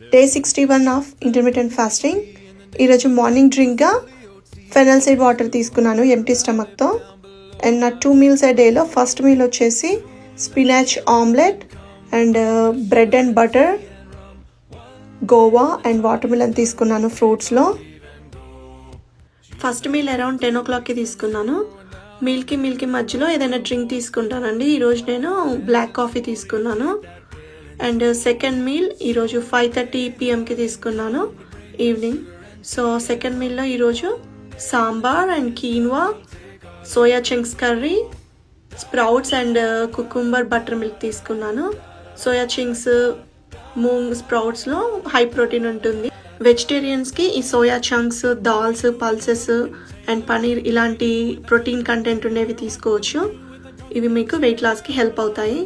Day 61 of intermediate fasting. ఈరోజు morning డ్రింక్గా fennel seed water తీసుకున్నాను empty స్టమక్తో. And నా 2 meals a డేలో ఫస్ట్ మీల్ వచ్చేసి spinach omelette and bread and butter, Goa and water melon తీసుకున్నాను ఫ్రూట్స్లో. First meal around 10 o'clockకి తీసుకున్నాను. మీల్కి మధ్యలో ఏదైనా డ్రింక్ తీసుకుంటానండి. ఈరోజు నేను బ్లాక్ కాఫీ తీసుకున్నాను. అండ్ సెకండ్ మీల్ ఈరోజు 5:30 PM తీసుకున్నాను ఈవినింగ్. సో సెకండ్ మీల్లో ఈరోజు sambar and quinoa, soya chunks curry, sprouts and cucumber butter milk తీసుకున్నాను. సోయా చంక్స్, మూంగ్ స్ప్రౌట్స్లో హై ప్రోటీన్ ఉంటుంది. వెజిటేరియన్స్కి ఈ soya chunks, dals, pulses and paneer ఇలాంటి ప్రోటీన్ కంటెంట్ ఉండేవి తీసుకోవచ్చు. ఇవి మీకు వెయిట్ లాస్కి హెల్ప్ అవుతాయి.